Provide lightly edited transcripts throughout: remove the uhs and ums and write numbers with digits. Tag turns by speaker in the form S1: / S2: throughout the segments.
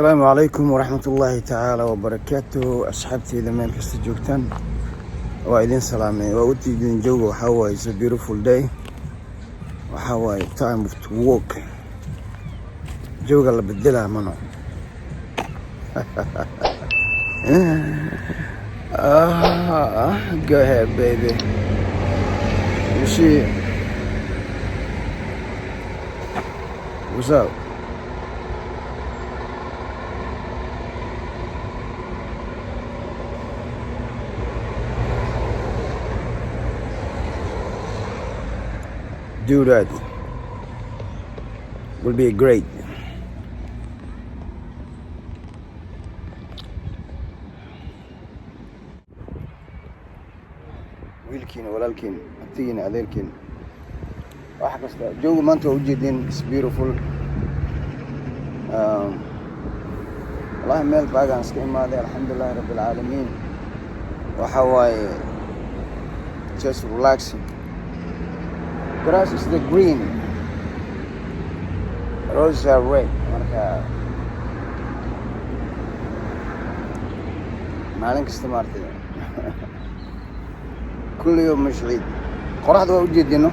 S1: السلام عليكم ورحمة الله تعالى وبركاته. أصحابتي إذا ما كست جوكتان وإذن سلامي وأوتي إذن جوجو وحاوي it's a beautiful day وحاوي time to walk جوجو اللي بدلها منو go ahead baby. You see what's up? Do that. Will be great. wiilkiina walaalkiin abtigiina adeerkiin wax kasta jooga maanta waa ujeedin is beautiful. wallahi meel baagaan iska imaaday alxamdulillahi rabbi alcaalamiin. waxa waaye just relaxing. Grass is the green, roses are red. marka maalin kasta maartay kulli yawm mashciid. qoraxda waa ujeedino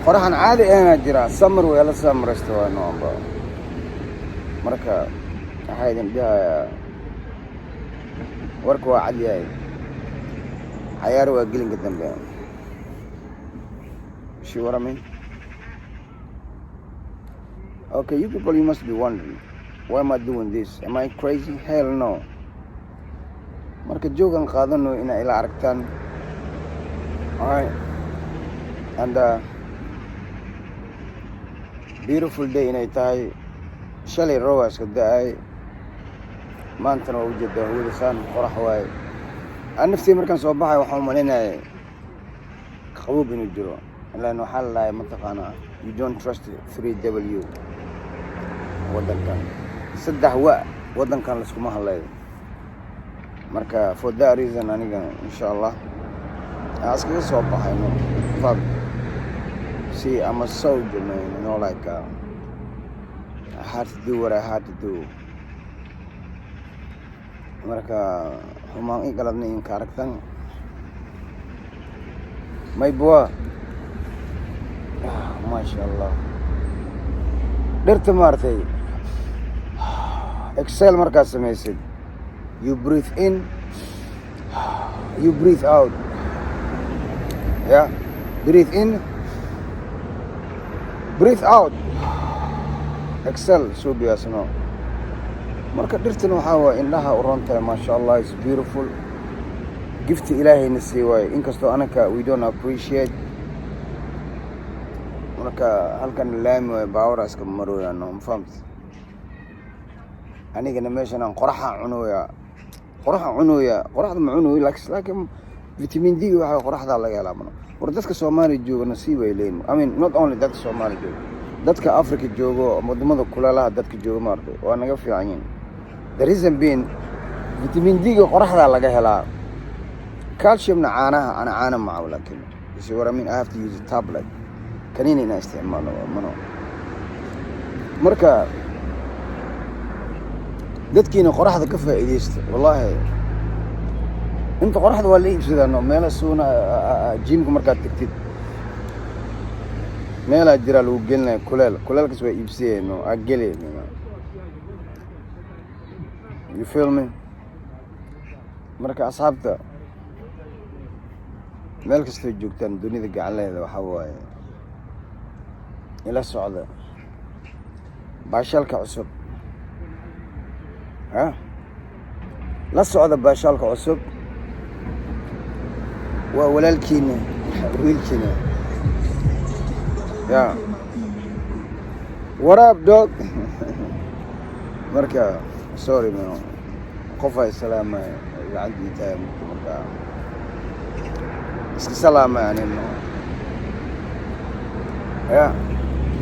S1: qoraxan caadi ahna jira summer way la samaraysto waa noomba. marka waxaa idin dhahayaa warka waa cad yahay cayaar waa gelinka dambe. See what I mean? Okay, you people, you must be wondering, why am I doing this? Am I crazy? Hell no. Marka joogan qaadano ina ila aragtaan. Alright. And beautiful day inay tahay. Shalay rowas ka da'ay. Maantana waa ujeeda hawdasaan qorax waaye. Aan naftii markaan soo baxay waxaan u maleynayaa qabow inuu jiro. لأنه حل منطقة you don't trust 3W ودن كان سد هواء ودن كان لسكما هلا مركا for that reason أنا إن شاء الله أسكت صوبة هاي نو فاب see I'm a soldier man, you know, like I had to do what I had to do. مركا هم إيقلبني إن كاركتن my boy. ما شاء الله درت مارتي اكسل مركز سميسد you breathe in you breathe out. yeah, breathe in breathe out اكسل شو بيسمو. marka dhirtana waxa waa indhaha u roontahay ma sha Allah is beautiful gift ilaahay nasi way inkastoo anaka we don't appreciate. marka halkan laami way baawra iska marooyaan ma fahamtay. anigana meeshan aan qoraxa cunoya qoraxda ma cunoy laakiin vitamin D waxa qoraxda laga helaa mana. war dadka Soomaali jooga nasiib ay leeyihiin. I mean not only dadka Soomaali jooga dadka Afrika jooga wadamada kulalaha dadka jooga maartay waa naga fiican yihiin. the reason being vitamin D qoraxda laga helaa. calcium na caana ma laakiin you see what I mean. I have to use a tablet كنيني أنا استعماله منو. مركا dadkiina qoraxda ka faa'iideysta wallahi inta qoraxda waa la iibsadaan meel suuna jimka markaad tagtid meel jira lagu gelnaa kuleelkaas waa iibsadeen ageleen. you feel me. marka asxaabta meel kasta joogtaan dunida gacanleeda waxa waaye ila socda baashalka cusub la socda baashalka cusub waa walaalkiina wiilkiina what up dog. marka sorry man qof ay salaama عندي tahay marka iska salaama anino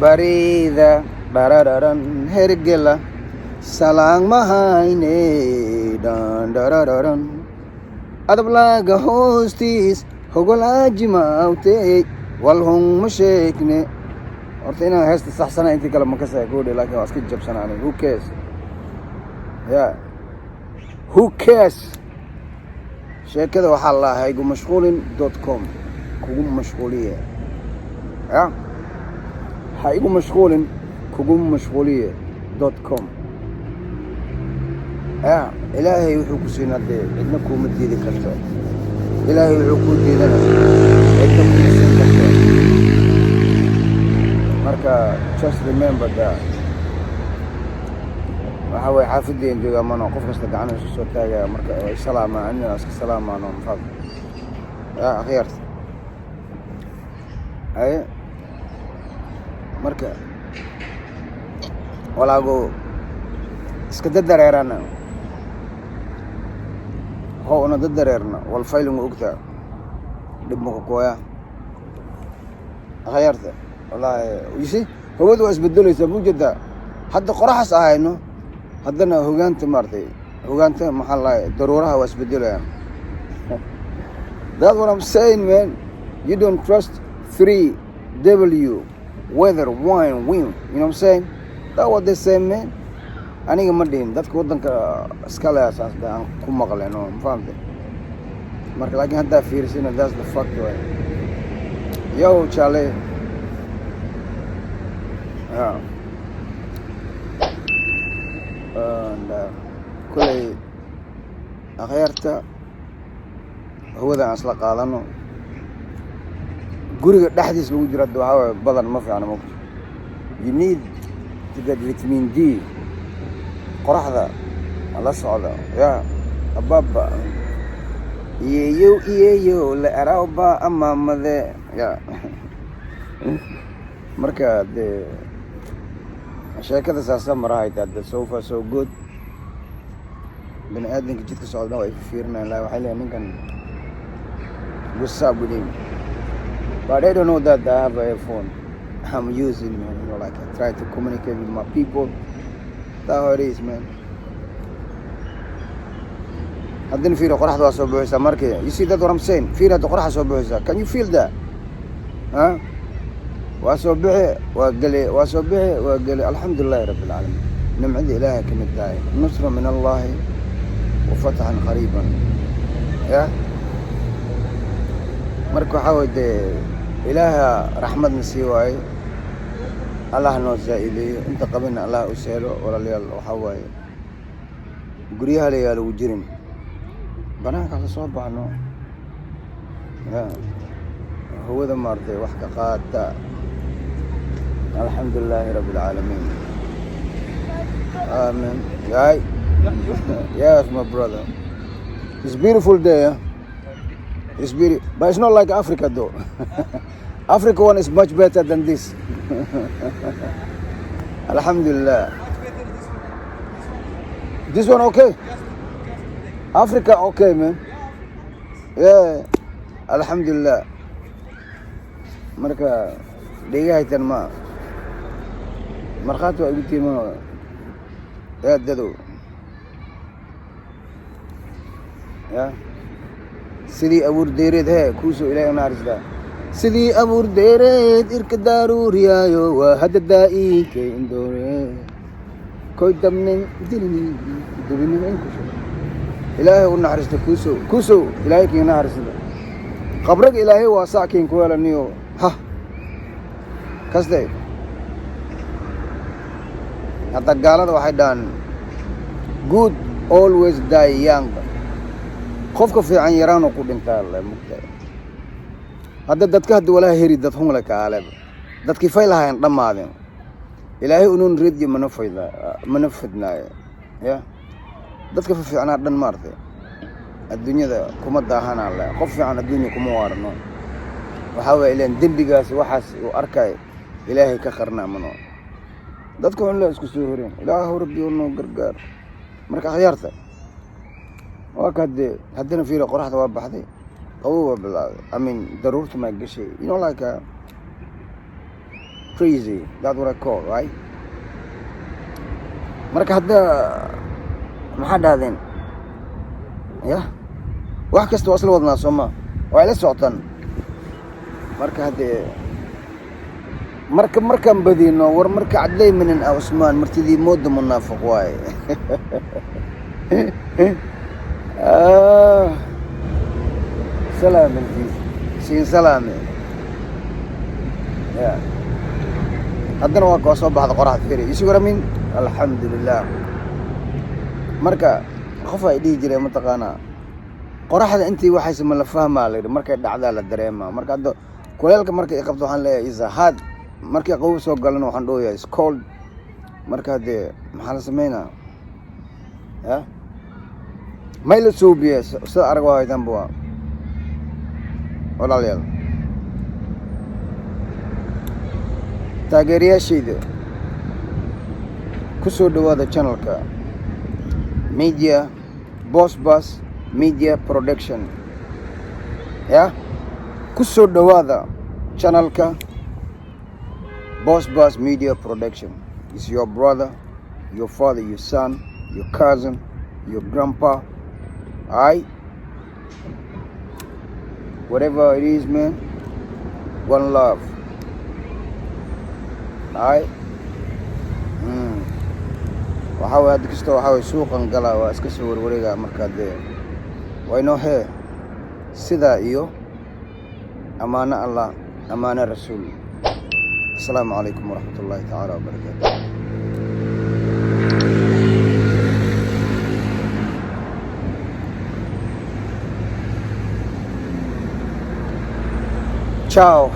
S1: barida daradaran hergela salang mahayne dandararan adablaga hostis hogolaji maute walhum mashekne horta inaan heesta saxsana intii kale ma ka saakooday laakiin waa iska jabsanaanay who cares. Yeah. Who cares? sheekada waxaa la haygu mashquulin.com kugu mashquuliye. Yeah. haygu mashquulin kugu mashquuliye.com. Yeah. ilaahay wuxuu ku siinaa dee cidna kuuma diidi karto. ilaahay wuxuu kuu diidana cidna kuma siin karto. marka just remember that. waxa way xaafideen jooga mano qof kasta gacanta isu soo taagaya marka ay salaamaan anina iska salaamaano maxaa akhiirta ay marka walaago iska dadareerana una dadareerna wal failing ogta dib ma kooya akhiirta wallahi yisi hawadu isbedelaysa mujada hadda qoraxas ahayno haddana hogaanta maartay hogaanta maxaa la daruuraha waa isbedelayaan. That's what I'm saying, man. You don't trust 3W weather wine wind, you know what I'm saying? That's what they say, man. aniga ma dhihin dadka waddanka iska leh asaas aan ku maqleen oo fahamtay marka laakiin haddaa fiirsina that's the fact way. Yo Charlie. Yeah. kulay akhiirta hawada aan isla qaadano guriga dhexdiis lagu jiro waxaa badan ma fiicna moogto. You need to get vitamin D qoraxda la socda ya ababa iyo la araba amamade ya marka de sheekada saasa marahay taada so far so good. bani aadamka jidka socda way fiirnaan la waxay leeyahay ninkan what's up with him, but I don't know that I have a phone I'm using, you know, like I try to communicate with my people. That's how it is, man. haddana fiiro qoraxda waa soo buuxisa markii you see that what I'm saying. fiiro hadda qoraxda soo buuxisa, can you feel that? huh? waa soo bixi alxamdulillahi rabbil alamin. nimcada ilaahay ka mid tahay nusra min allahi wa fathan qariiban ya marka waxaa way dee ilaaha raxmadna sii waaye allah noo zaa'ileeyo inta qabina allah u sahlo walaalayaal. waxaa waaye guryaha la yaalo ugu jirin banaanka ka soo baxno ya hawada maartay wax ka qaata alxamdulillahi rabbil alamin. Amen. Right? Yes, my brother. It's a beautiful day. Huh? It's beautiful, but it's not like Africa though. Africa one is much better than this. Alhamdulillah. This one okay? Africa okay, man. Yeah. Alhamdulillah. Marka dhigaytan ma markhaati waa igu tiimano dado ya sidii abuur deereed kuusoo ilaahay naxariistaa sidii abuur deereed irka daruuriyaayo waa hadda daa'iinkay indoore koy dabnin dilinin inkusho ilaahay u naxariista kuusoo ilaahay kii naxariista qabriga ilaahay waa saakiin ku helaniyo ha kaste hadda gaalada waxay dhahaan good always die young. qofka fiican yaraan ku dhintaa la mugtay. hadda dadka hadda walaa heri dad hum la kaalay dadkii faylahayn dhamaadeen ilaahay uun reediyo manafadnaa ya dadka fiicnaa dhan maartay adduunyada kuma daahana la qof fiican adduunya kuma waarno. waxaa way ileen dambigaas waxaas uu arkay ilaahay ka qarnaa mano dadku in la isku soo horeen ilaahu rabbi oo gargaar marka khiyaarta waa kadde haddana fiiro qoraxda waa baxday qabow waa bilaabay daruurta ma gashay, you know, like crazy. That's what I call, right? marka hadda maxaa dhaadeen ya wax kasta waa isla wadnaa sooma waa ila socotaan marka hadda markaan badino war marka cadlay minin Usmaan martidii mooda munaafiq waaye سلام الجيس سين سلامة يا haddana waa koo soo baxda qoraxda firi isu waramin alxamdulilah marka qof ay dhihi jiray mataqaanaa qoraxda intii waxayse ma la fahmaa la yidhi markay dhacdaa la dareemaa marka hadda kuleelka markay i qabto waxaan leeyahay is hard markii qabow soo galana waxaan dhooyahay is cold marka haddee maxaa la sameynaa ya may la suubiye sida arag waa haytanba waa walaalayaal taageerayaashayda ku soo dhawaada channelka media boss bus media production ya ku soo dhawaada channelka boss bus media production is your brother, your father, your son, your cousin, your grandpa, alright, whatever it is, man, one love. Alright. Waxaa way hadda kasta waxaa way suuqan galaa waa iska soo warwareegaa markaa dee waa inoo hee sidaa iyo ammaano allah ammaano rasuul. Assalaamu calaykum waraxmatullaahi tacaala wabarakaatu. Ciao.